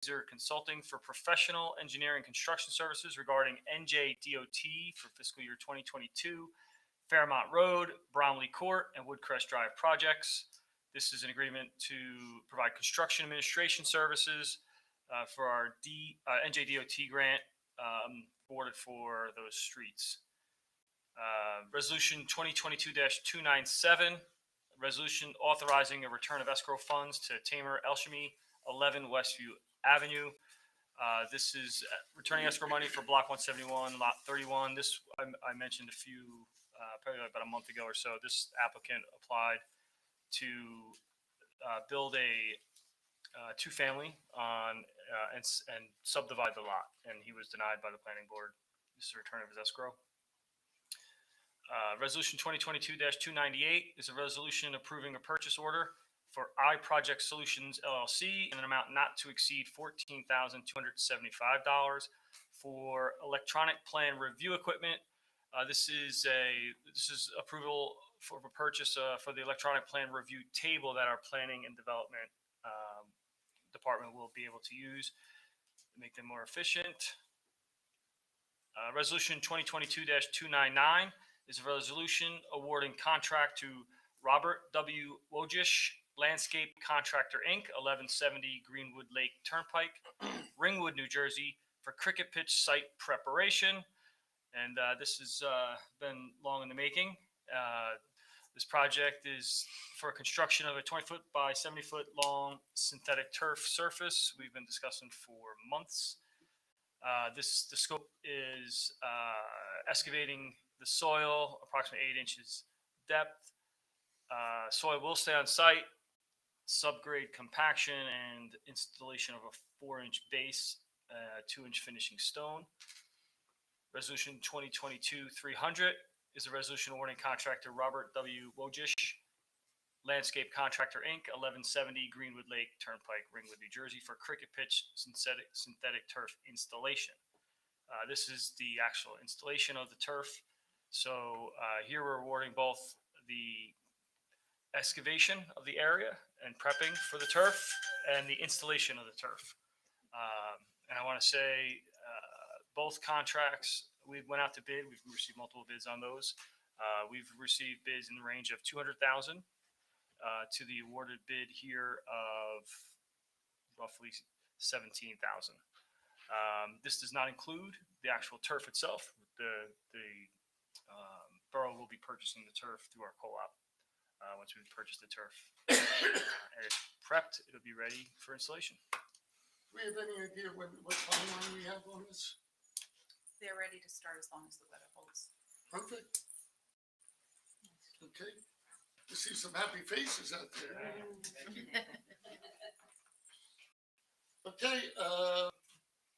Consulting for professional engineering construction services regarding NJDOT for fiscal year 2022, Fairmont Road, Bromley Court, and Woodcrest Drive projects. This is an agreement to provide construction administration services for our NJDOT grant awarded for those streets. Resolution 2022-297, resolution authorizing a return of escrow funds to Tamer Elshami, 11 Westview Avenue. This is returning escrow money for Block 171, Lot 31. This I mentioned a few, probably about a month ago or so. This applicant applied to build a two-family on and subdivide the lot, and he was denied by the planning board. This is a return of his escrow. Resolution 2022-298 is a resolution approving a purchase order for iProject Solutions LLC in an amount not to exceed $14,275 for electronic plan review equipment. This is approval for a purchase for the electronic plan review table that our planning and development department will be able to use to make them more efficient. Resolution 2022-299 is a resolution awarding contract to Robert W. Wojcik, Landscape Contractor, Inc., 1170 Greenwood Lake Turnpike, Ringwood, New Jersey, for cricket pitch site preparation. And this has been long in the making. This project is for construction of a 20-foot by 70-foot long synthetic turf surface we've been discussing for months. The scope is excavating the soil, approximately 8 inches depth. Soil will stay on site, subgrade compaction, and installation of a 4-inch base, 2-inch finishing stone. Resolution 2022-300 is a resolution awarding contract to Robert W. Wojcik, Landscape Contractor, Inc., 1170 Greenwood Lake Turnpike, Ringwood, New Jersey, for cricket pitch synthetic turf installation. This is the actual installation of the turf. So here we're awarding both the excavation of the area and prepping for the turf and the installation of the turf. And I want to say both contracts, we went out to bid. We've received multiple bids on those. We've received bids in the range of $200,000 to the awarded bid here of roughly $17,000. This does not include the actual turf itself. The borough will be purchasing the turf through our co-op. Once we purchase the turf and it's prepped, it'll be ready for installation. Do we have any idea what timeline we have on this? They're ready to start as long as the weather holds. Perfect. Okay. I see some happy faces out there. Okay,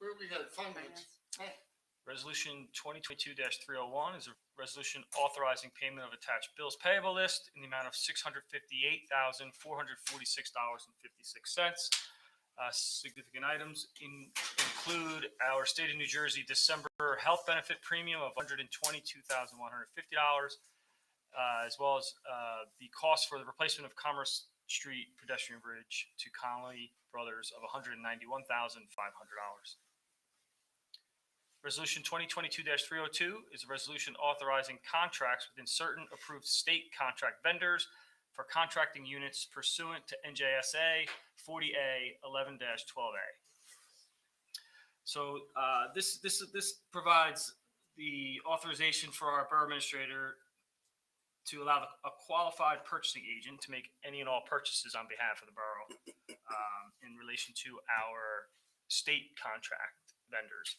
where we got finance? Resolution 2022-301 is a resolution authorizing payment of attached bills payable list in the amount of $658,446.56. Significant items include our state of New Jersey December health benefit premium of $122,150, as well as the cost for the replacement of Commerce Street pedestrian bridge to Connolly Brothers of $191,500. Resolution 2022-302 is a resolution authorizing contracts within certain approved state contract vendors for contracting units pursuant to NJSA 40A 11-12A. So this provides the authorization for our borough administrator to allow a qualified purchasing agent to make any and all purchases on behalf of the borough in relation to our state contract vendors.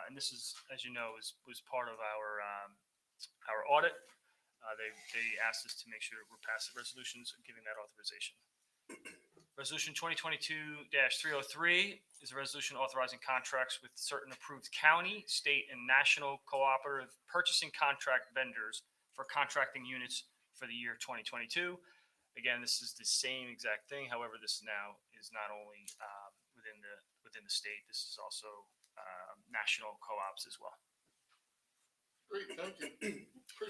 And this is, as you know, was part of our audit. They asked us to make sure we're passing resolutions giving that authorization. Resolution 2022-303 is a resolution authorizing contracts with certain approved county, state, and national cooperative purchasing contract vendors for contracting units for the year 2022. Again, this is the same exact thing. However, this now is not only within the state. This is also national co-ops as well. Great, thank you.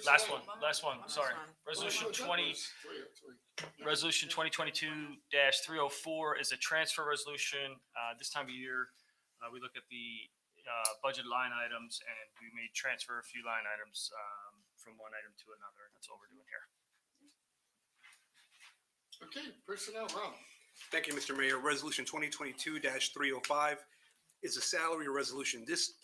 Last Personnel. one, sorry. Resolution That 20, was 303. Resolution 2022-304 is a transfer resolution. This time of year, we look at the budget line items and we may transfer a few line items from one item to another. That's all we're doing here. Okay, personnel, Ron. Thank you, Mr. Mayor. Resolution 2022-305 is a salary resolution. This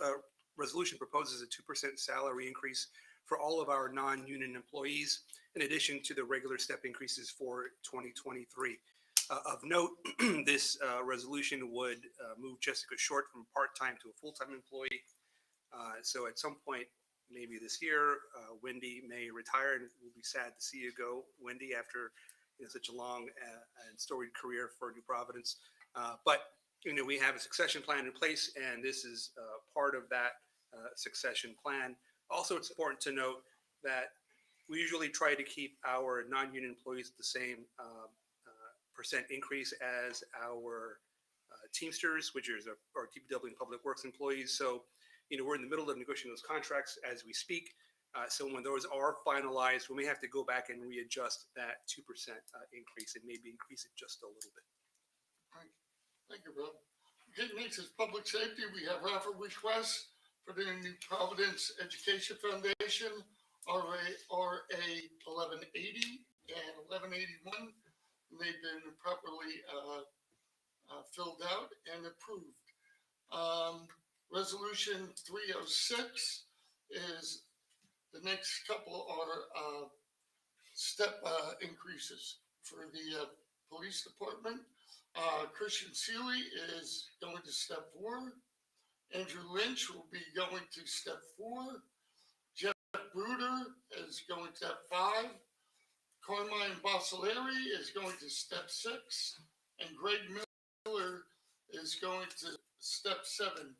resolution proposes a 2% salary increase for all of our non-union employees, in addition to the regular step increases for 2023. Of note, this resolution would move Jessica Short from part-time to a full-time employee. So at some point, maybe this year, Wendy may retire, and we'll be sad to see you go, Wendy, after such a long and storied career for New Providence. But we have a succession plan in place, and this is part of that succession plan. Also, it's important to note that we usually try to keep our non-union employees at the same percent increase as our Teamsters, which is our DPW and Public Works employees. So, we're in the middle of negotiating those contracts as we speak. So when those are finalized, we may have to go back and readjust that 2% increase and maybe increase it just a little bit. Thank you, Rob. Okay, next is public safety. We have raffle requests for the New Providence Education Foundation, RA 1180 and 1181. They've been properly filled out and approved. Resolution 306 is the next couple are step increases for the police department. Christian Seeley is going to step 4. Andrew Lynch will be going to step 4. Jeff Bruder is going to step 5. Carmine Basileri is going to step 6. And Greg Miller is going to step 7.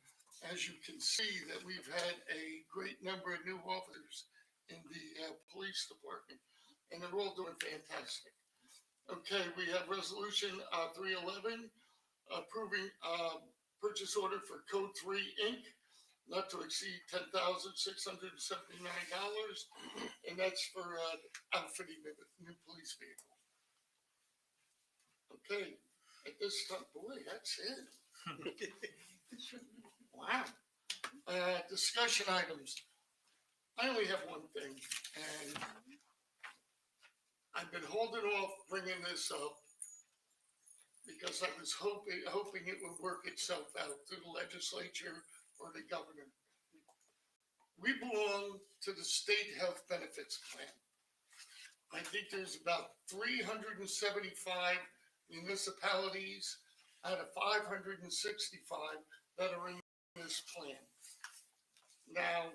As you can see that we've had a great number of new officers in the police department, and they're all doing fantastic. Okay, we have resolution 311 approving purchase order for Code 3 Inc. not to exceed $10,679, and that's for outfitting the new police vehicle. Okay, at this time, boy, that's it. Wow. Discussion items. I only have one thing, and I've been holding off bringing this up because I was hoping it would work itself out through the legislature or the governor. We belong to the state health benefits plan. I think there's about 375 municipalities out of 565 that are in this plan. Now,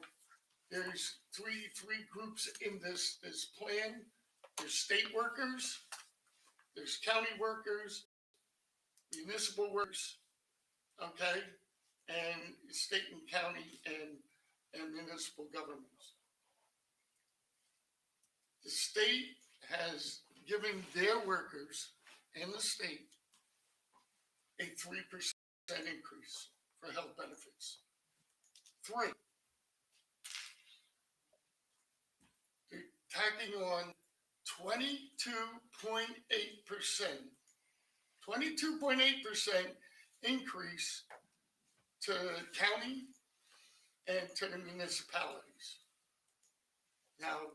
there's three groups in this plan. There's state workers, there's county workers, municipal workers, okay, and state and county and municipal governments. The state has given their workers and the state a 3% increase for health benefits. 3. They're tacking on 22.8%. 22.8% increase to county and to the municipalities. Now,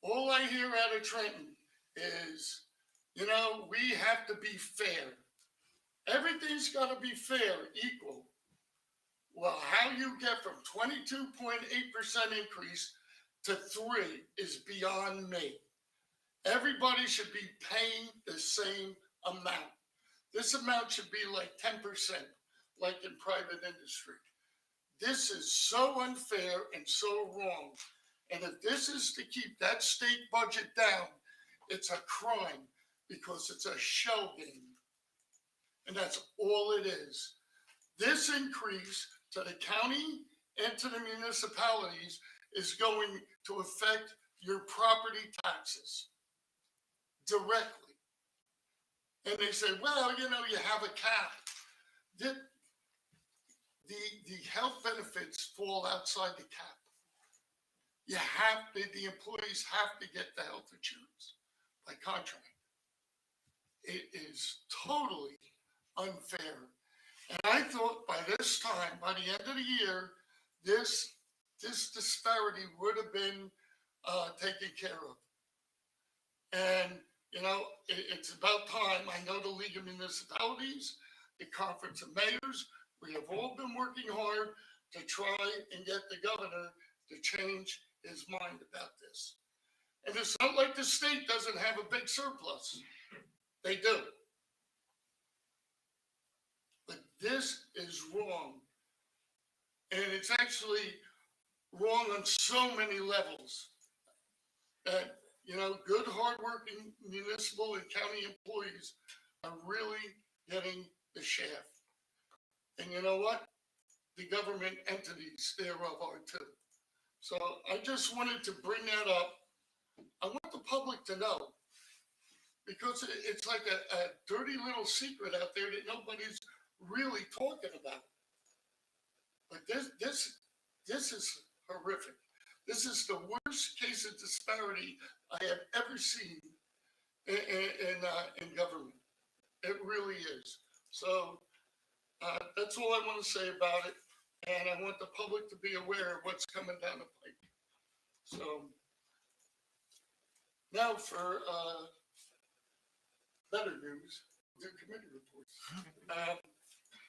all I hear out of Trenton is, we have to be fair. Everything's got to be fair, equal. Well, how you get from 22.8% increase to 3 is beyond me. Everybody should be paying the same amount. This amount should be like 10%, like in private industry. This is so unfair and so wrong. And if this is to keep that state budget down, it's a crime because it's a shell game. And that's all it is. This increase to the county and to the municipalities is going to affect your property taxes directly. And they say, well, you have a cap. The health benefits fall outside the cap. the employees have to get the health insurance by contract. It is totally unfair. And I thought by this time, by the end of the year, this disparity would have been taken care of. And, you know, it's about time. I know the League of Municipalities, the Conference of Mayors, we have all been working hard to try and get the governor to change his mind about this. And it's not like the state doesn't have a big surplus. They do. But this is wrong. And it's actually wrong on so many levels. That, you know, good, hardworking municipal and county employees are really getting the shaft. And you know what? The government entities thereof are too. So I just wanted to bring that up. I want the public to know, because it's like a dirty little secret out there that nobody's really talking about. But this is horrific. This is the worst case of disparity I have ever seen in government. It really is. So that's all I want to say about it. And I want the public to be aware of what's coming down the pike. So now for better news, the committee reports.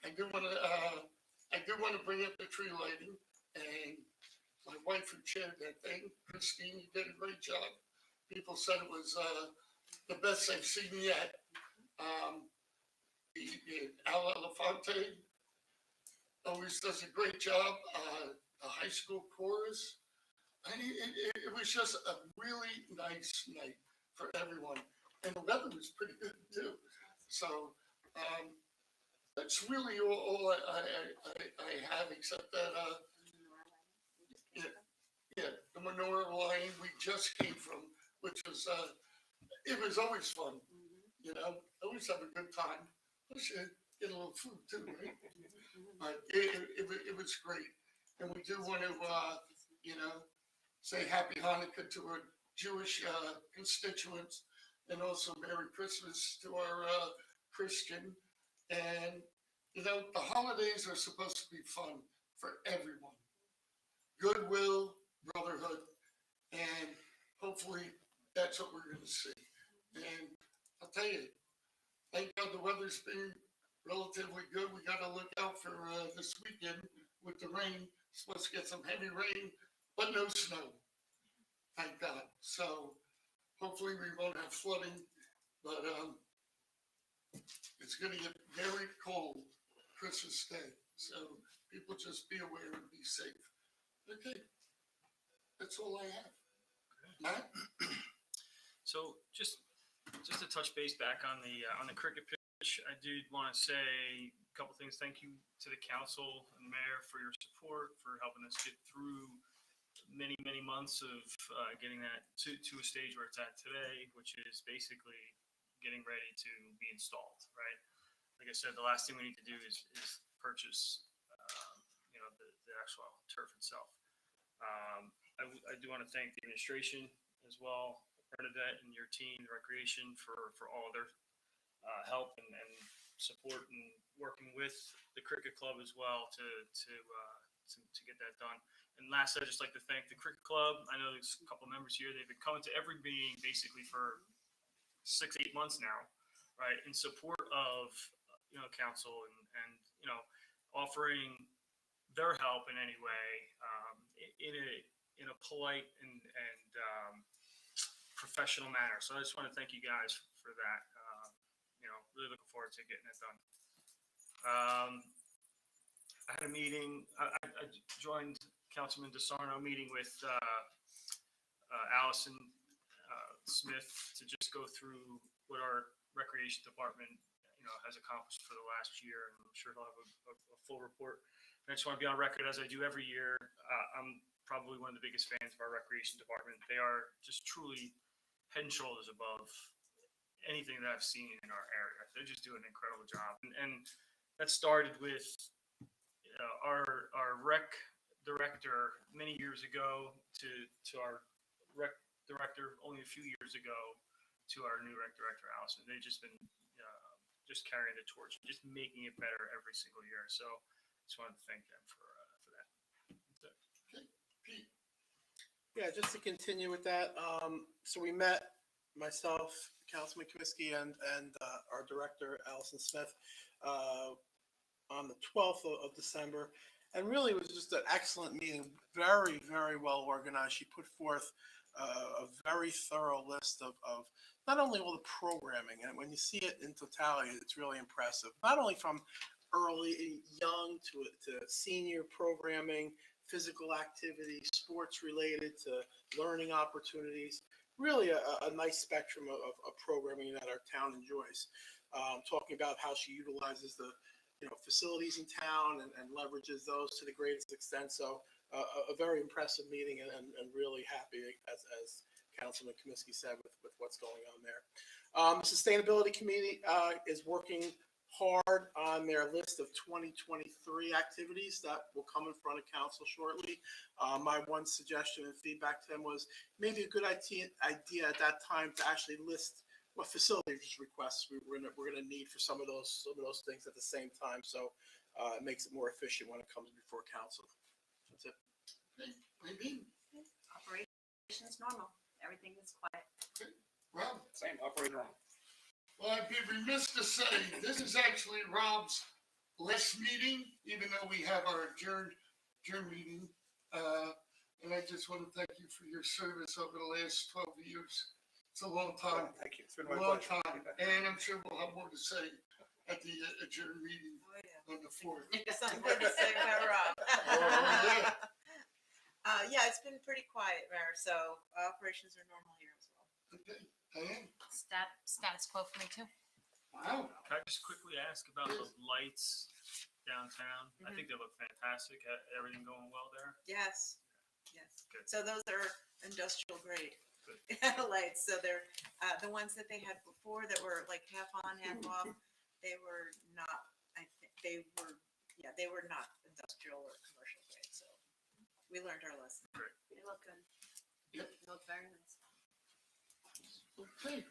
I do want to bring up the tree lighting, and my wife who chaired that thing, Christine, you did a great job. People said it was the best they've seen yet. Al Elefante always does a great job. The high school chorus. It was just a really nice night for everyone. And the weather was pretty good too. So that's really all I have, except that, the menorah line we just came from, which was, it was always fun. You know, always have a good time. We should get a little food too, right? But it was great. And we do want to, you know, say Happy Hanukkah to our Jewish constituents, and also Merry Christmas to our Christian. And, you know, the holidays are supposed to be fun for everyone. Goodwill, brotherhood, and hopefully that's what we're going to see. And I'll tell you, thank God the weather's been relatively good. We got to look out for this weekend with the rain. Supposed to get some heavy rain, but no snow. Thank God. So hopefully we won't have flooding, but it's going to get very cold Christmas Day. So people just be aware and be safe. Okay. That's all I have. Matt? So just to touch base back on the cricket pitch, I did want to say a couple things. Thank you to the council and the mayor for your support, for helping us get through many months of getting that to a stage where it's at today, which is basically getting ready to be installed, right? Like I said, the last thing we need to do is purchase, you know, the actual turf itself. I do want to thank the administration as well, Bernadette and your team, the recreation, for all their help and support and working with the cricket club as well to get that done. And last, I'd just like to thank the cricket club. I know there's a couple members here. They've been coming to every meeting basically for 6-8 months now, right? In support of, you know, council and you know, offering their help in any way, in a polite and professional manner. So I just want to thank you guys for that. You know, really looking forward to getting it done. I had a meeting. I joined Councilman DeSarno meeting with Allison Smith to just go through what our recreation department, you know, has accomplished for the last year, and I'm sure he'll have a full report. And I just want to be on record, as I do every year. I'm probably one of the biggest fans of our recreation department. They are just truly head and shoulders above anything that I've seen in our area. They just do an incredible job, and that started with our rec director many years ago to our rec director only a few years ago to our new rec director, Allison. They've just been just carrying the torch, just making it better every single year. So just wanted to thank them for that. That's it. Pete, Yeah, just to continue with that, so we met, myself, Councilman Kaminsky, and our director, Allison Smith, on the 12th of December. And really, it was just an excellent meeting, very, very well organized. She put forth a very thorough list of not only all the programming, and when you see it in totality, it's really impressive. Not only from early, young to senior programming, physical activity, sports related to learning opportunities. Really a nice spectrum of programming that our town enjoys. Talking about how she utilizes the facilities in town and leverages those to the greatest extent. So a very impressive meeting and really happy, as Councilman Kaminsky said, with what's going on there. The Sustainability Committee is working hard on their list of 2023 activities that will come in front of council shortly. My one suggestion and feedback to them was maybe a good idea at that time to actually list what facilities requests we're gonna need for some of those things at the same time. So it makes it more efficient when it comes before council. That's it. maybe, Operations normal. Everything is quiet. Rob? Same, operator. Well, I'd be remiss to say, this is actually Rob's last meeting, even though we have our adjourned meeting. And I just want to thank you for your service over the last 12 years. It's a long time, Thank you. It's been my long pleasure. time. And I'm sure we'll have more to say at the adjourned meeting Oh, yeah. on the 4th. Something good to say about Rob. yeah. Yeah, it's been pretty quiet, Mayor, so operations are normal here as well. Okay, Diane? Status quo for me too. Wow. Can I just quickly ask about the lights downtown? I think they look fantastic. Everything going well there? Yes, yes. Good. So those are industrial grade Good. lights. So they're the ones that they had before that were like half on, half off. They were not. I think they were not industrial or commercial grade. So we learned our lesson. Great. They look good. Yep. They look very nice. Okay.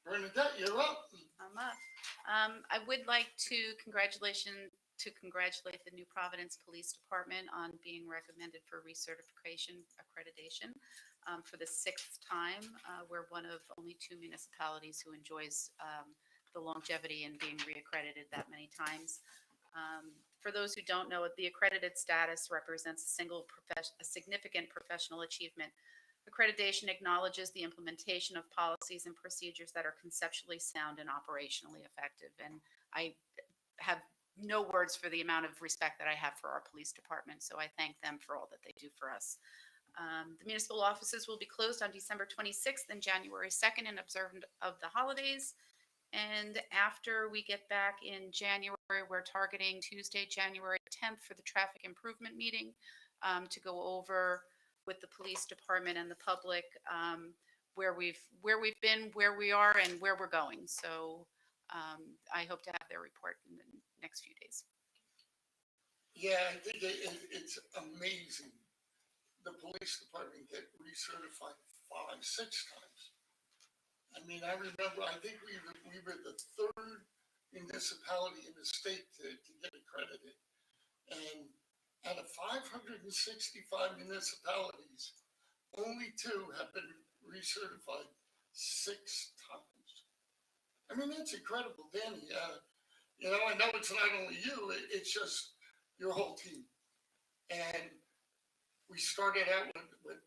Bernadette, you're up. I'm up. I would like to congratulate the New Providence Police Department on being recommended for recertification accreditation for the 6th time. We're one of only 2 municipalities who enjoys the longevity in being reaccredited that many times. For those who don't know, the accredited status represents a significant professional achievement. Accreditation acknowledges the implementation of policies and procedures that are conceptually sound and operationally effective. And I have no words for the amount of respect that I have for our police department. So I thank them for all that they do for us. The municipal offices will be closed on December 26th and January 2nd in observance of the holidays. And after we get back in January, we're targeting Tuesday, January 10th for the traffic improvement meeting to go over with the police department and the public where we've been, where we are, and where we're going. So I hope to have their report in the next few days. Yeah, I think it's amazing. The police department get recertified 5, 6 times. I mean, I remember, I think we were the 3rd municipality in the state to get accredited. And out of 565 municipalities, only 2 have been recertified 6 times. I mean, that's incredible, Danny. I know it's not only you, it's just your whole team. And we started out with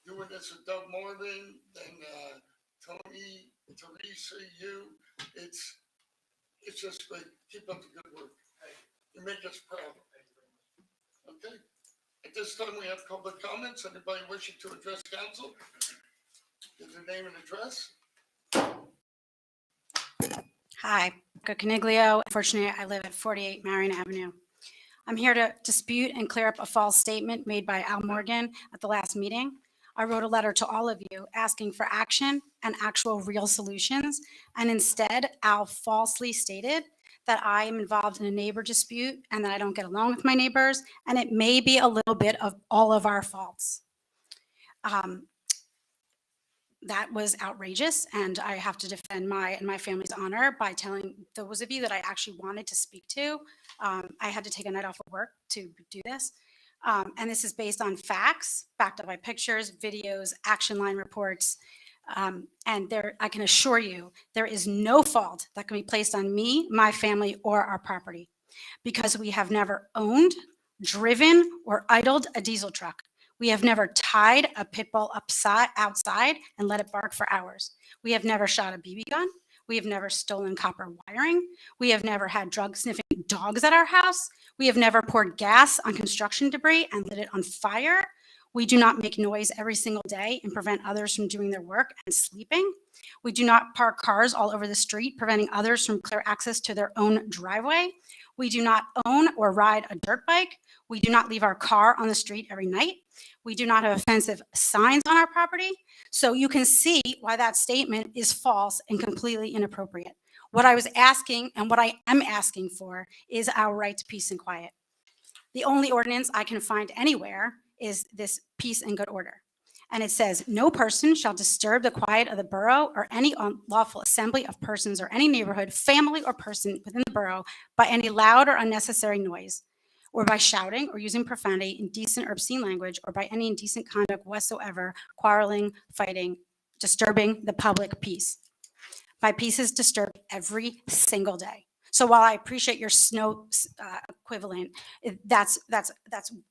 doing this with Doug Morgan, then Tony, Teresa, you. It's just great. Keep up the good work. You make us proud. Okay. At this time, we have public comments. Anybody wishing to address council? Give their name and address. Hi, Caniglio. Unfortunately, I live at 48 Marion Avenue. I'm here to dispute and clear up a false statement made by Al Morgan at the last meeting. I wrote a letter to all of you asking for action and actual real solutions, and instead, Al falsely stated that I am involved in a neighbor dispute and that I don't get along with my neighbors, and it may be a little bit of all of our faults. That was outrageous, and I have to defend my and my family's honor by telling those of you that I actually wanted to speak to. I had to take a night off of work to do this. And this is based on facts, backed up by pictures, videos, action line reports. And there, I can assure you, there is no fault that can be placed on me, my family, or our property, because we have never owned, driven, or idled a diesel truck. We have never tied a pit bull outside and let it bark for hours. We have never shot a BB gun. We have never stolen copper wiring. We have never had drug sniffing dogs at our house. We have never poured gas on construction debris and lit it on fire. We do not make noise every single day and prevent others from doing their work and sleeping. We do not park cars all over the street, preventing others from clear access to their own driveway. We do not own or ride a dirt bike. We do not leave our car on the street every night. We do not have offensive signs on our property. So you can see why that statement is false and completely inappropriate. What I was asking and what I am asking for is our right to peace and quiet. The only ordinance I can find anywhere is this peace and good order. And it says, no person shall disturb the quiet of the borough or any unlawful assembly of persons or any neighborhood, family, or person within the borough by any loud or unnecessary noise, or by shouting or using profanity, indecent or obscene language, or by any indecent conduct whatsoever, quarreling, fighting, disturbing the public peace. My peace is disturbed every single day. So while I appreciate your snow equivalent, that's a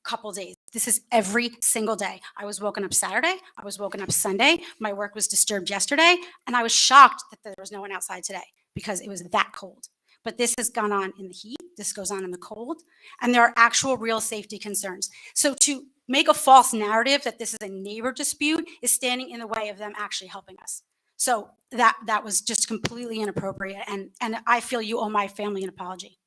couple days. This is every single day. I was woken up Saturday. I was woken up Sunday. My work was disturbed yesterday. And I was shocked that there was no one outside today because it was that cold. But this has gone on in the heat. This goes on in the cold. And there are actual real safety concerns. So to make a false narrative that this is a neighbor dispute is standing in the way of them actually helping us. So that was just completely inappropriate. And I feel you owe my family an apology.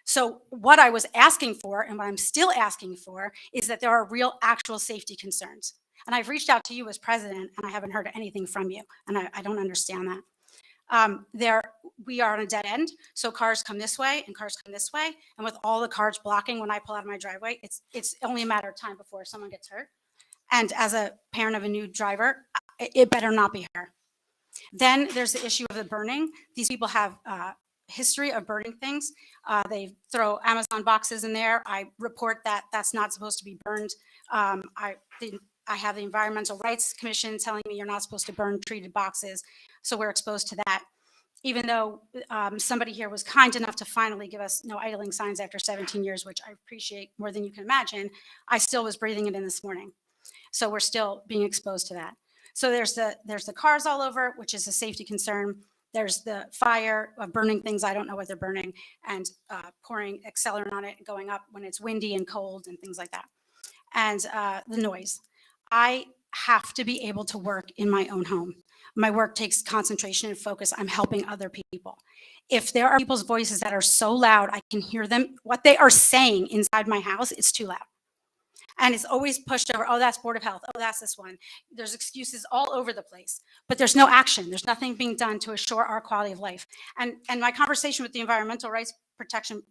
So what I was asking for and what I'm still asking for is that there are real actual safety concerns. And I've reached out to you as president and I haven't heard anything from you. And I don't understand that. We are on a dead end. So cars come this way and cars come this way. And with all the cars blocking when I pull out of my driveway, it's only a matter of time before someone gets hurt. And as a parent of a new driver, it better not be her. Then there's the issue of the burning. These people have history of burning things. They throw Amazon boxes in there. I report that that's not supposed to be burned. I have the Environmental Rights Commission telling me you're not supposed to burn treated boxes. So we're exposed to that. Even though somebody here was kind enough to finally give us no idling signs after 17 years, which I appreciate more than you can imagine, I still was breathing it in this morning. So we're still being exposed to that. So there's the cars all over, which is a safety concern. There's the fire of burning things I don't know what they're burning, and pouring accelerant on it, going up when it's windy and cold and things like that. And the noise. I have to be able to work in my own home. My work takes concentration and focus. I'm helping other people. If there are people's voices that are so loud, I can hear them, what they are saying inside my house, it's too loud. And it's always pushed over. Oh, that's Board of Health. Oh, that's this one. There's excuses all over the place, but there's no action. There's nothing being done to assure our quality of life. And my conversation with the environmental rights protection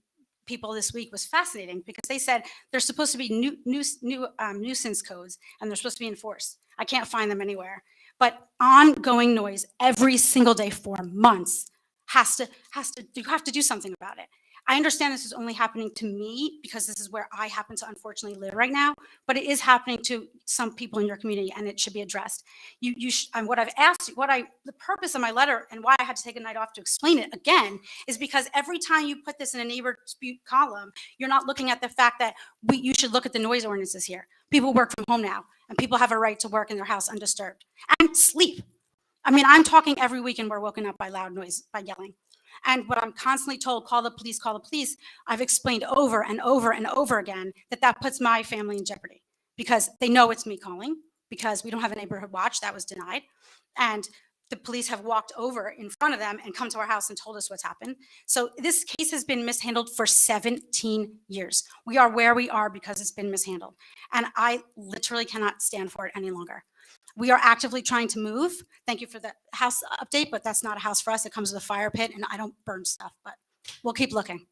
people this week was fascinating because they said there's supposed to be new nuisance codes and they're supposed to be enforced. I can't find them anywhere. But ongoing noise every single day for months you have to do something about it. I understand this is only happening to me because this is where I happen to unfortunately live right now, but it is happening to some people in your community and it should be addressed. And what I've asked, the purpose of my letter and why I had to take a night off to explain it again is because every time you put this in a neighbor dispute column, you're not looking at the fact that you should look at the noise ordinances here. People work from home now and people have a right to work in their house undisturbed and sleep. I mean, I'm talking every weekend we're woken up by loud noise, by yelling. And what I'm constantly told, call the police, I've explained over and over and over again that puts my family in jeopardy because they know it's me calling because we don't have a neighborhood watch. That was denied. And the police have walked over in front of them and come to our house and told us what's happened. So this case has been mishandled for 17 years. We are where we are because it's been mishandled. And I literally cannot stand for it any longer. We are actively trying to move. Thank you for the house update, but that's not a house for us. It comes with a fire pit and I don't burn stuff, but We'll keep looking.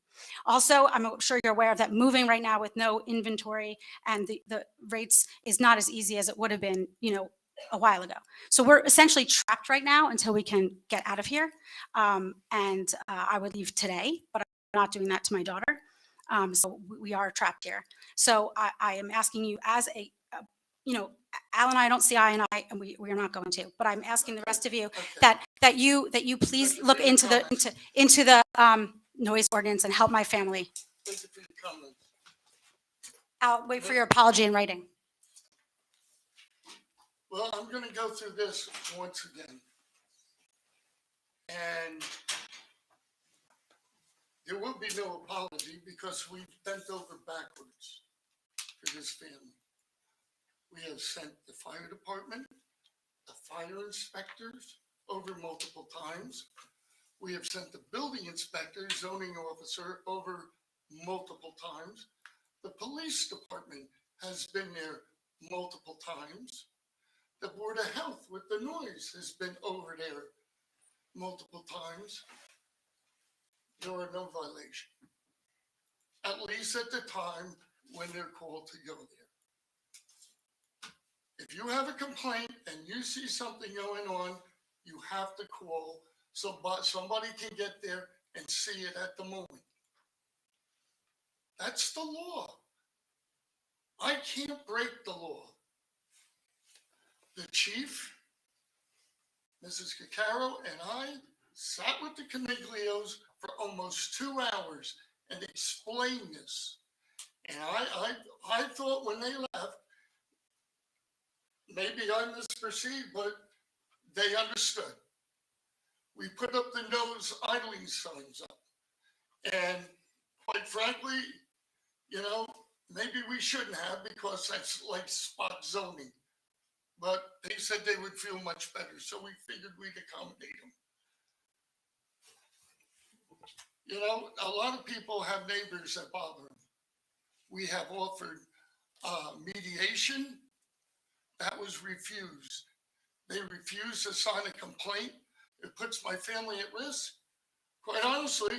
Also, I'm sure you're aware that moving right now with no inventory and the rates is not as easy as it would have been, a while ago. So we're essentially trapped right now until we can get out of here. I would leave today, but I'm not doing that to my daughter. So we are trapped here. So I am asking you as Al and I don't see eye and eye, and we are not going to. But I'm asking the rest of you Okay. that you please Thank you look for your into the comments. into the noise ordinance and help my family. Thank you for your comments. I'll wait for your apology in writing. Well, I'm gonna go through this once again. And there will be no apology because we've bent over backwards for this family. We have sent the fire department, the fire inspectors over multiple times. We have sent the building inspector, zoning officer over multiple times. The police department has been there multiple times. The Board of Health with the noise has been over there multiple times. There are no violations, at least at the time when they're called to go there. If you have a complaint and you see something going on, you have to call so somebody can get there and see it at the moment. That's the law. I can't break the law. The chief, Mrs. Caccaro, and I sat with the Caniglios for almost 2 hours and explained this. And I thought when they left, maybe I misperceived, but they understood. We put up the no idling signs up. And quite frankly, maybe we shouldn't have because that's like spot zoning. But they said they would feel much better, so we figured we'd accommodate them. A lot of people have neighbors that bother them. We have offered mediation. That was refused. They refused to sign a complaint. It puts my family at risk. Quite honestly,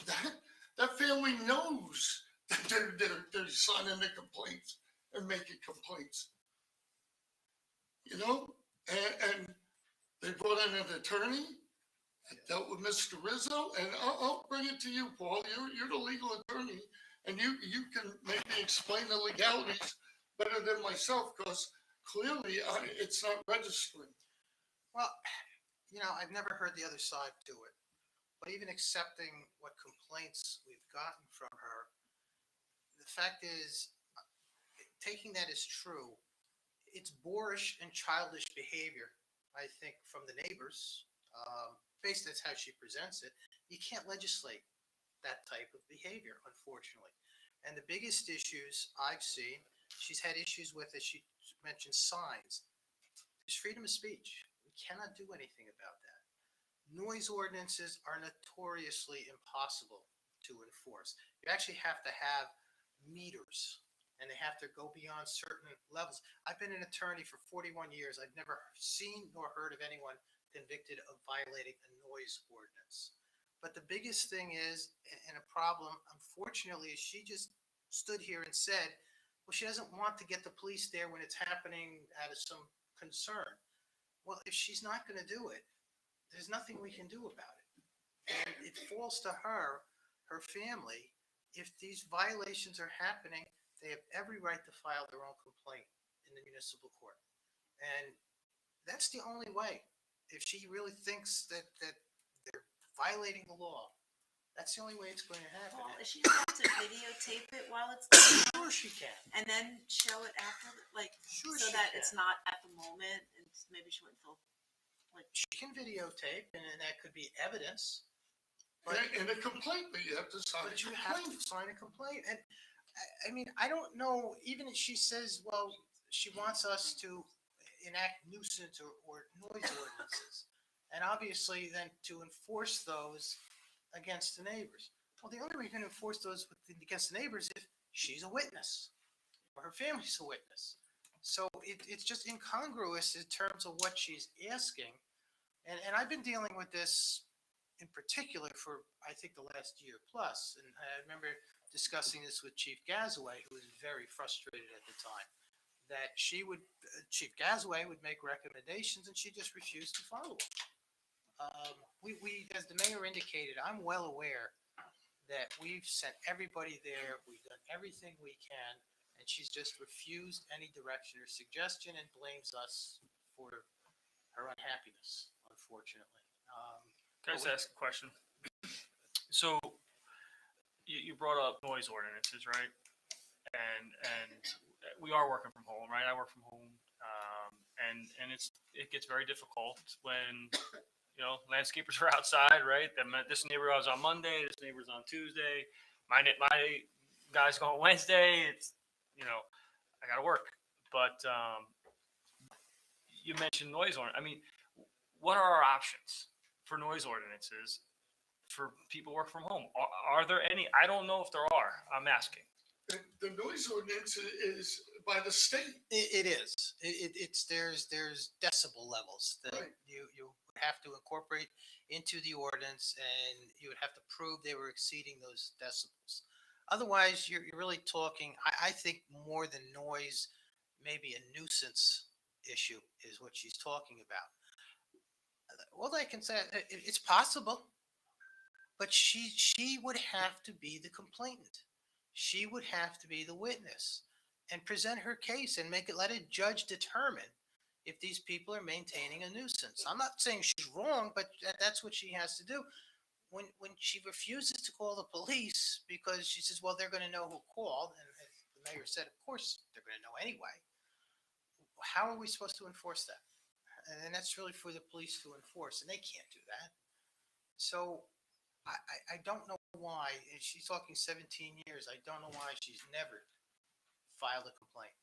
that family knows that they're signing the complaints and making complaints. And they brought in an attorney. I dealt with Mr. Rizzo, and I'll bring it to you, Paul. You're the legal attorney, and you can maybe explain the legalities better than myself, because clearly it's not registering. Well, I've never heard the other side do it, but even accepting what complaints we've gotten from her, the fact is, taking that as true, it's boorish and childish behavior, I think, from the neighbors. Based on how she presents it, you can't legislate that type of behavior, unfortunately. And the biggest issues I've seen, she's had issues with, as she mentioned, signs. There's freedom of speech. We cannot do anything about that. Noise ordinances are notoriously impossible to enforce. You actually have to have meters, and they have to go beyond certain levels. I've been an attorney for 41 years. I've never seen nor heard of anyone convicted of violating a noise ordinance. But the biggest thing is, and a problem, unfortunately, is she just stood here and said, well, she doesn't want to get the police there when it's happening out of some concern. Well, if she's not going to do it, there's nothing we can do about it. And it falls to her family. If these violations are happening, they have every right to file their own complaint in the municipal court. And that's the only way. If she really thinks that they're violating the law, that's the only way it's going to happen. Paul, is she allowed to videotape it while it's going on Sure she can. and then show it after, Sure so she that can. it's not at the moment and maybe she wouldn't feel She can videotape, and that could be evidence. In a complaint, but you have to sign a But you have to complaint. sign a complaint. And I mean, I don't know, even if she says, well, she wants us to enact nuisance or noise ordinances. And obviously then to enforce those against the neighbors. Well, the only way you can enforce those against the neighbors is if she's a witness or her family's a witness. So it's just incongruous in terms of what she's asking. And I've been dealing with this in particular for, I think, the last year plus. And I remember discussing this with Chief Gazaway, who was very frustrated at the time, that Chief Gazaway would make recommendations and she just refused to follow them. As the mayor indicated, I'm well aware that we've sent everybody there, we've done everything we can, and she's just refused any direction or suggestion and blames us for her unhappiness, unfortunately. Can I just ask a question? So you brought up noise ordinances, right? And we are working from home, right? I work from home, and it gets very difficult when landscapers are outside, right? This neighbor was on Monday, this neighbor's on Tuesday, my guy's going Wednesday. It's I gotta work, but you mentioned noise ordinance. I mean, what are our options for noise ordinances for people work from home? Are there any? I don't know if there are. I'm asking. The noise ordinance is by the state. It is. There's decibel levels that Right. you have to incorporate into the ordinance, and you would have to prove they were exceeding those decibels. Otherwise, you're really talking, I think more than noise, maybe a nuisance issue is what she's talking about. All I can say, it's possible, but she would have to be the complainant. She would have to be the witness and present her case and let a judge determine if these people are maintaining a nuisance. I'm not saying she's wrong, but that's what she has to do. When she refuses to call the police because she says, well, they're going to know who called, and the mayor said, of course they're going to know anyway. How are we supposed to enforce that? And that's really for the police to enforce, and they can't do that. So I don't know why, and she's talking 17 years, I don't know why she's never filed a complaint.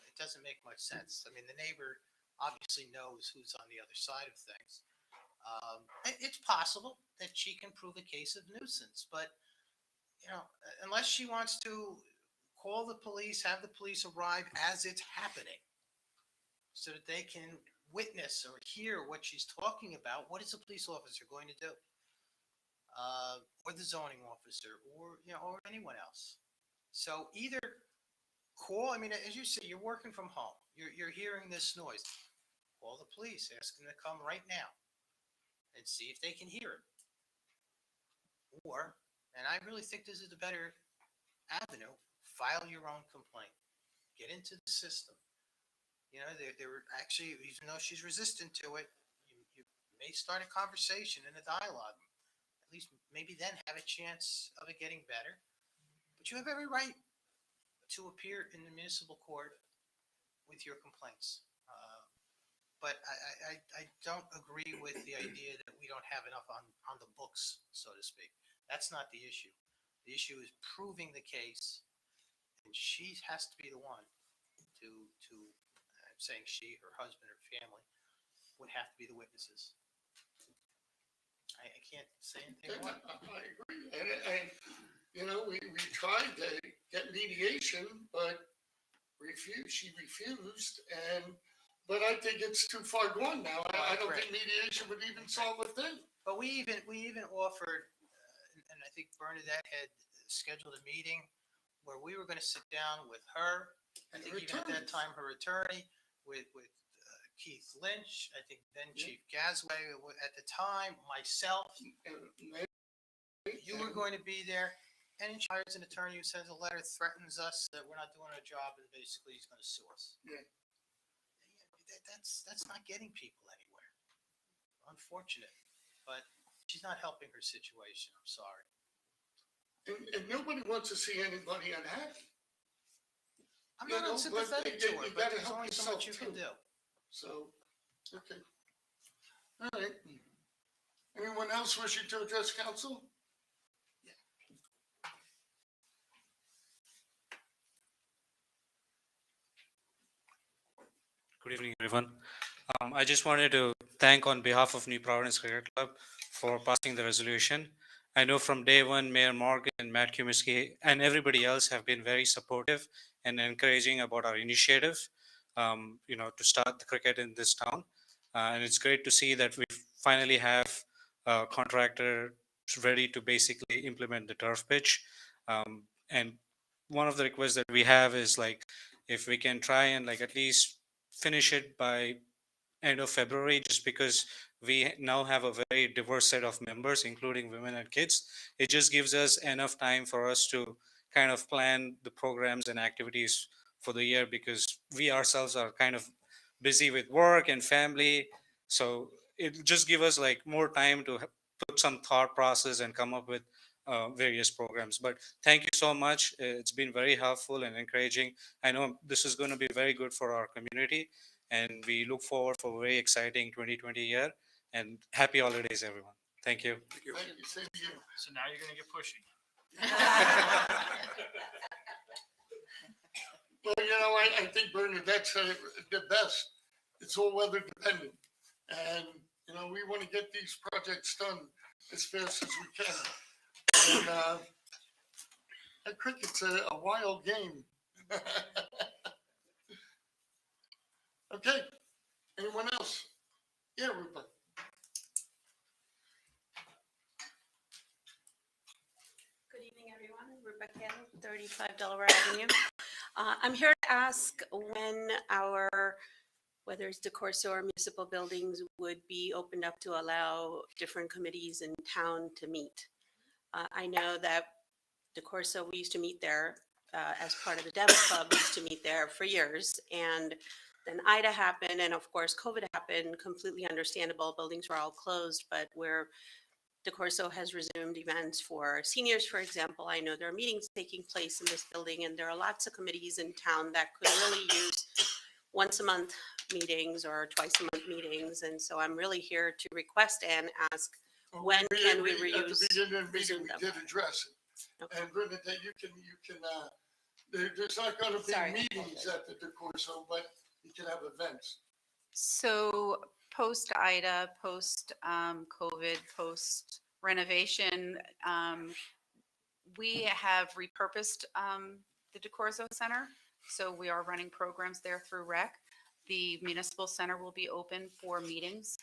It doesn't make much sense. I mean, the neighbor obviously knows who's on the other side of things. It's possible that she can prove a case of nuisance, but unless she wants to call the police, have the police arrive as it's happening, so that they can witness or hear what she's talking about, what is a police officer going to do? Or the zoning officer, or anyone else. So either call. I mean, as you say, you're working from home. You're hearing this noise. Call the police. Ask them to come right now and see if they can hear it. Or, and I really think this is the better avenue, file your own complaint. Get into the system. They were actually, even though she's resistant to it, you may start a conversation and a dialogue. At least maybe then have a chance of it getting better. But you have every right to appear in the municipal court with your complaints. But I don't agree with the idea that we don't have enough on the books, so to speak. That's not the issue. The issue is proving the case, and she has to be the one to I'm saying she, her husband, her family, would have to be the witnesses. I can't say anything more. I agree. And we tried to get mediation, but she refused. But I think it's too far gone now. I don't think mediation would even solve a thing. But we even offered, and I think Bernadette had scheduled a meeting where we were going to sit down with her. I think even at that time, her attorney, with Keith Lynch, I think then Chief Gazaway at the time, myself. You were going to be there, and she hires an attorney who sends a letter, threatens us that we're not doing our job, and basically he's going to sue us. Yeah. That's not getting people anywhere. Unfortunate, but she's not helping her situation. I'm sorry. And nobody wants to see anybody unhappy. I'm not unsympathetic to her, you but gotta there's help only so much you yourself, can too. do. So, okay. All right. Anyone else wishing to address council? Good evening, everyone. I just wanted to thank on behalf of New Providence Cricket Club for passing the resolution. I know from day one, Mayor Morgan and Matt Kumiski and everybody else have been very supportive and encouraging about our initiative, to start the cricket in this town. And it's great to see that we finally have contractor ready to basically implement the turf pitch. And one of the requests that we have is like, if we can try and like at least finish it by end of February, just because we now have a very diverse set of members, including women and kids. It just gives us enough time for us to kind of plan the programs and activities for the year, because we ourselves are kind of busy with work and family. So it just give us like more time to put some thought process and come up with various programs. But thank you so much. It's been very helpful and encouraging. I know this is going to be very good for our community, and we look forward for a very exciting 2020 year, and happy holidays, everyone. Thank you. Thank you, same to you. So now you're gonna get pushy. Well, I think Bernadette said it the best. It's all weather dependent. And, we want to get these projects done as fast as we can. And, that cricket's a wild game. Okay, anyone else? Yeah, Rupa. Good evening, everyone. Rebecca Hill, 35 Delaware Avenue. I'm here to ask when whether it's DeCorso or municipal buildings would be opened up to allow different committees in town to meet. I know that DeCorso, we used to meet there as part of the Dev Club, we used to meet there for years. And then Ida happened, and of course, COVID happened, completely understandable. Buildings were all closed, but where DeCorso has resumed events for seniors, for example. I know there are meetings taking place in this building, and there are lots of committees in town that could really use once a month meetings or twice a month meetings. And so I'm really here to request and ask, when can we At the reuse? beginning of the meeting, resume we them? did address it. Okay. And Bernadette, you can, there's not gonna be Sorry, I meetings apologize. at the DeCorso, but you can have events. So post Ida, post COVID, post renovation, we have repurposed the DeCorso Center. So we are running programs there through rec. The municipal center will be open for meetings.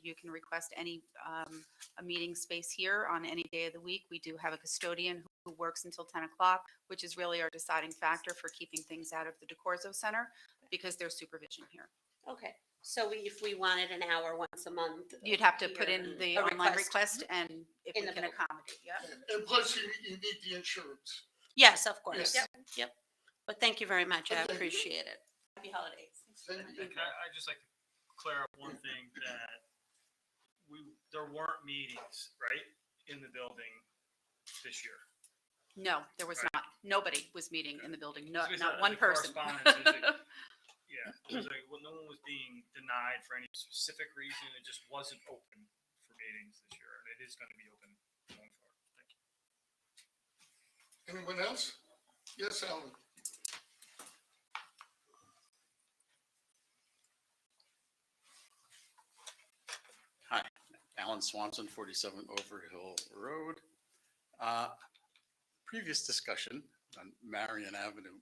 You can request a meeting space here on any day of the week. We do have a custodian who works until 10 o'clock, which is really our deciding factor for keeping things out of the DeCorso Center, because there's supervision here. Okay, so if we wanted an hour once a month. You'd have to put here, in the a online request, and if In we the can building. accommodate, yeah. And plus, you need the insurance. Yes, of course. Yes. Yep. But thank you very much. I Okay. appreciate it. Happy holidays. Same to you. I'd just like to clear up one thing, that there weren't meetings, right, in the building this year. No, there was Right. not. Nobody was meeting in the building. No, Because not the one person. correspondence is like- Yeah, it was like, well, no one was being denied for any specific reason. It just wasn't open for meetings this year, and it is going to be open going forward. Thank you. Anyone else? Yes, Alan. Hi, Alan Swanson, 47 Overhill Road. Previous discussion on Marion Avenue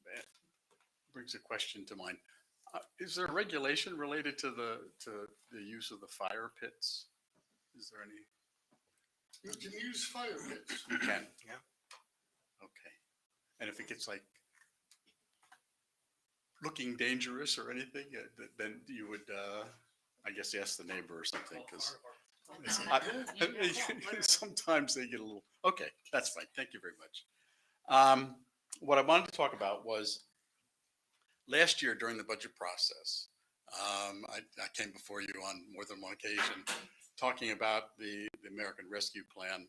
brings a question to mind. Is there regulation related to the use of the fire pits? Is there any? You can use fire pits. You can? Yeah. Okay. And if it gets like looking dangerous or anything, then you would, I guess, ask the neighbor or something, because sometimes they get a little, okay, that's fine. Thank you very much. What I wanted to talk about was last year during the budget process, I came before you on more than one occasion talking about the American Rescue Plan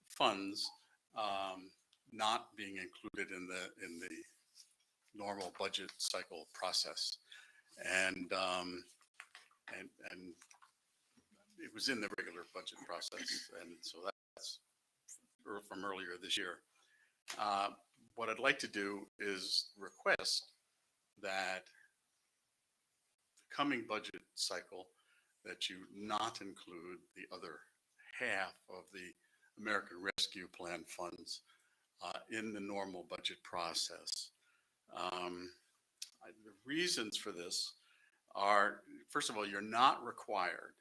funds not being included in the normal budget cycle process, and it was in the regular budget process, and so that's from earlier this year. What I'd like to do is request that the coming budget cycle that you not include the other half of the American Rescue Plan funds in the normal budget process. The reasons for this are, first of all, you're not required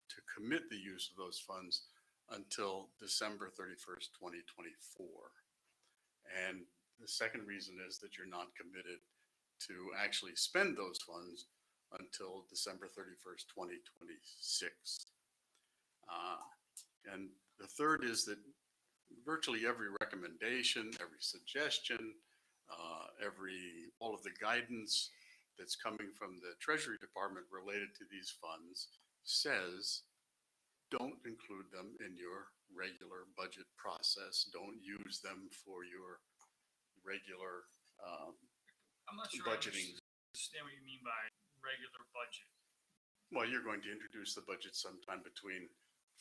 to commit the use of those funds until December 31st, 2024. And the second reason is that you're not committed to actually spend those funds until December 31st, 2026. And the third is that virtually every recommendation, every suggestion, all of the guidance that's coming from the Treasury Department related to these funds says, don't include them in your regular budget process. Don't use them for your regular I'm not sure budgeting. I understand what you mean by regular budget. Well, you're going to introduce the budget sometime between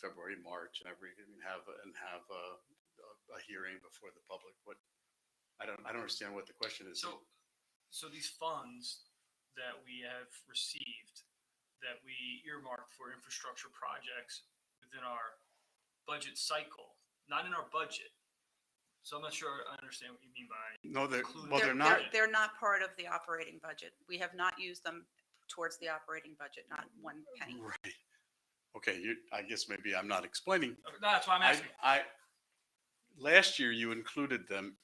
February, March, and have a hearing before the public. What I don't understand what the question is. So these funds that we have received, that we earmarked for infrastructure projects within our budget cycle, not in our budget. So I'm not sure I understand what you mean by. No, including well, the they're not. budget. They're not part of the operating budget. We have not used them towards the operating budget, not one penny. Right. Okay, I guess maybe I'm not explaining. Okay, no, that's why I'm asking. Last year you included them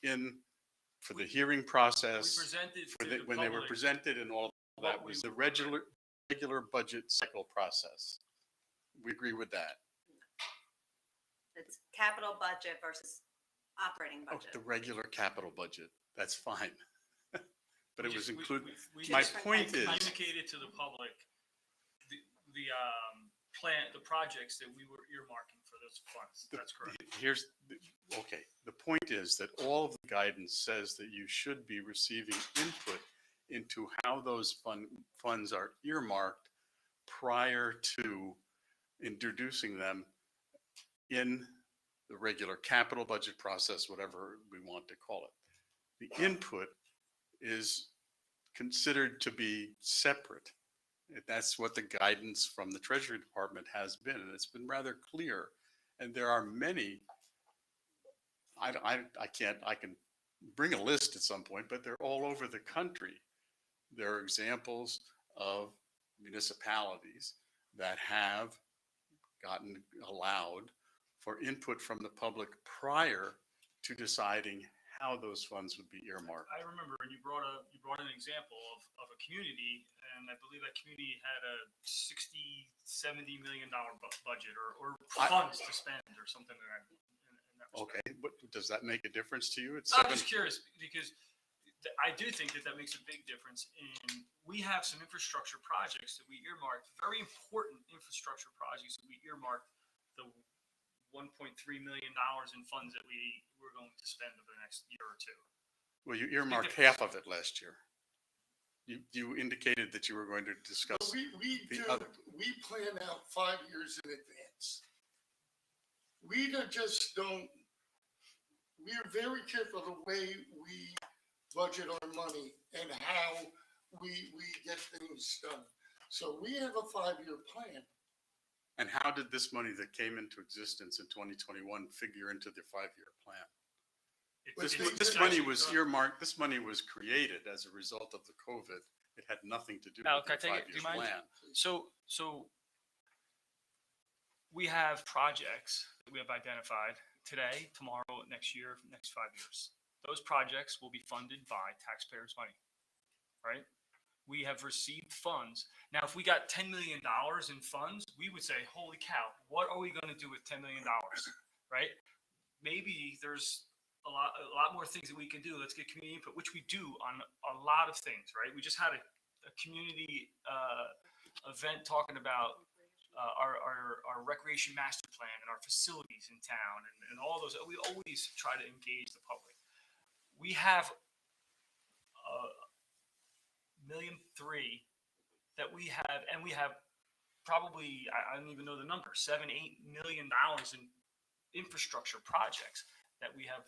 for the hearing We process, presented to the when they were public presented and all of that what we was the were- regular budget cycle process. We agree with that. It's capital budget versus operating Oh, budget. the regular capital budget, that's fine. But it was we- included, we my just point is, communicated to the public the plan, the projects that we were earmarking for those funds. That's correct. okay, the point is that all of the guidance says that you should be receiving input into how those funds are earmarked prior to introducing them in the regular capital budget process, whatever we want to call it. The input is considered to be separate. That's what the guidance from the Treasury Department has been, and it's been rather clear. And there are many, I can bring a list at some point, but they're all over the country. There are examples of municipalities that have gotten allowed for input from the public prior to deciding how those funds would be earmarked. I remember, and you brought an example of a community, and I believe that community had a $60-70 million budget or funds to spend or something like that. in that respect. Okay, but does that make a difference to you? It's I'm seven. just curious because I do think that makes a big difference. We have some infrastructure projects that we earmarked, very important infrastructure projects that we earmarked the $1.3 million in funds that we were going to spend over the next year or two. Well, you earmarked half of it last year. You indicated that you were going to discuss. But we plan out 5 years in advance. We we're very careful the way we budget our money and how we get things done. So we have a 5-year plan. And how did this money that came into existence in 2021 figure into the 5-year plan? This money was earmarked, this money was created as a result of the COVID. It had nothing to do Alec, with the can I take it? Do you 5-year mind? plan. So we have projects that we have identified today, tomorrow, next year, next 5 years. Those projects will be funded by taxpayers' money, right? We have received funds. Now, if we got $10 million in funds, we would say, holy cow, what are we going to do with $10 million, right? Maybe there's a lot more things that we can do. Let's get community input, which we do on a lot of things, right? We just had a community event talking about our recreation master plan and our facilities in town and all those. We always try to engage the public. We have $1.3 million that we have, and we have probably, I don't even know the number, $7-8 million in infrastructure projects that we have,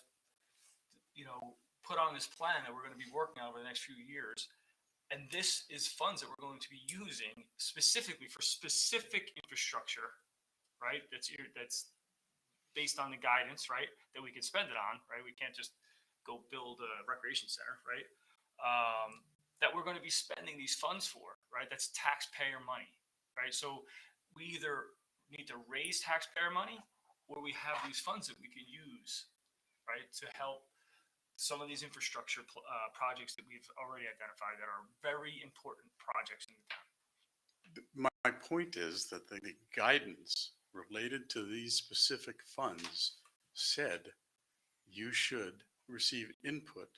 put on this plan that we're going to be working on over the next few years. And this is funds that we're going to be using specifically for specific infrastructure, right? That's based on the guidance, right? That we can spend it on, right? We can't just go build a recreation center, right? That we're going to be spending these funds for, right? That's taxpayer money, right? So we either need to raise taxpayer money where we have these funds that we can use, right, to help some of these infrastructure projects that we've already identified that are very important projects in the town. My point is that the guidance related to these specific funds said you should receive input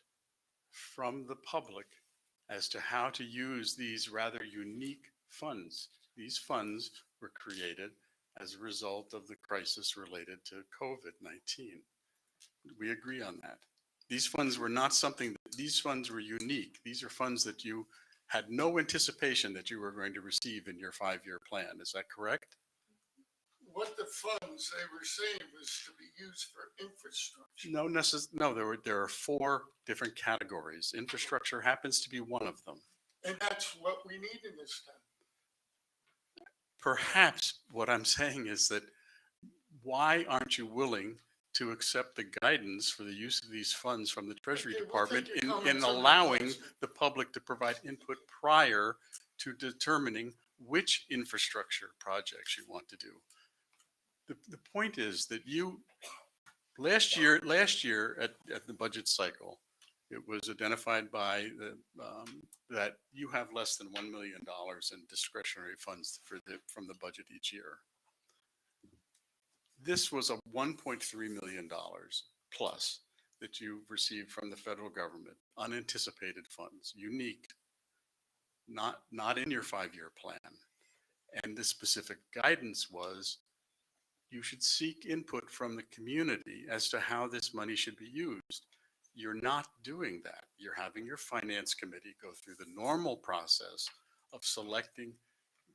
from the public as to how to use these rather unique funds. These funds were created as a result of the crisis related to COVID-19. We agree on that. These funds were not something, these funds were unique. These are funds that you had no anticipation that you were going to receive in your 5-year plan. Is that correct? What the funds they were saying was to be used for infrastructure. No, there are 4 different categories. Infrastructure happens to be one of them. And that's what we need in this town. Perhaps what I'm saying is that why aren't you willing to accept the guidance for the use of these funds from the Treasury Okay, we'll Department take your in comments under allowing advisement. the public to provide input prior to determining which infrastructure projects you want to do? The point is that last year at the budget cycle, it was identified by that you have less than $1 million in discretionary funds from the budget each year. This was a $1.3 million plus that you received from the federal government, unanticipated funds, unique, not in your 5-year plan. And the specific guidance was you should seek input from the community as to how this money should be used. You're not doing that. You're having your finance committee go through the normal process of selecting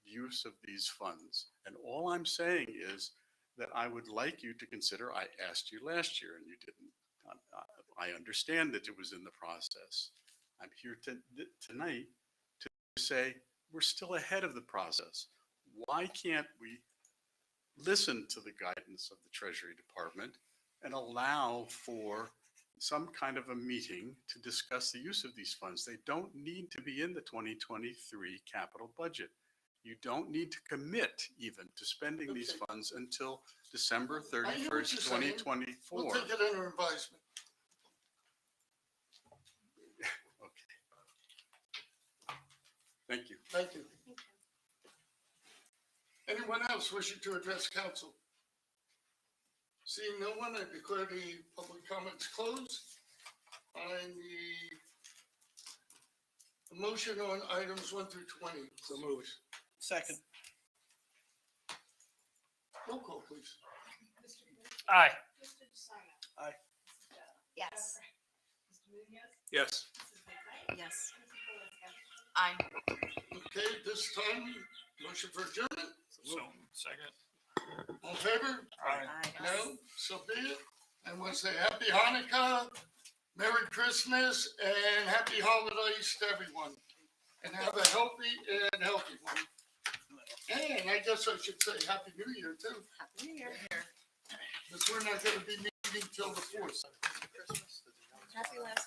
use of these funds. And all I'm saying is that I would like you to consider, I asked you last year and you didn't. I understand that it was in the process. I'm here tonight to say we're still ahead of the process. Why can't we listen to the guidance of the Treasury Department and allow for some kind of a meeting to discuss the use of these funds? They don't need to be in the 2023 capital budget. You don't need to commit even to spending these Okay. funds until December I hear what 31st, you're saying. 2024. We'll take it under advisement. Okay. Thank you. Thank you. Anyone else wishing to address council? Seeing no one, I declare the public comments closed. I need a motion on items 1 through 20. So moved. Second. Roll call, please. Aye. Yes. Yes. Yes. Aye. Okay, this time, motion for adjournment. So, second. All in favor? Aye. No, so be it. I want to say happy Hanukkah, Merry Christmas, and happy holidays to everyone. And have a healthy one. And I guess I should say Happy New Year too, Happy New Year. because we're not going to be meeting till the 4th. Happy last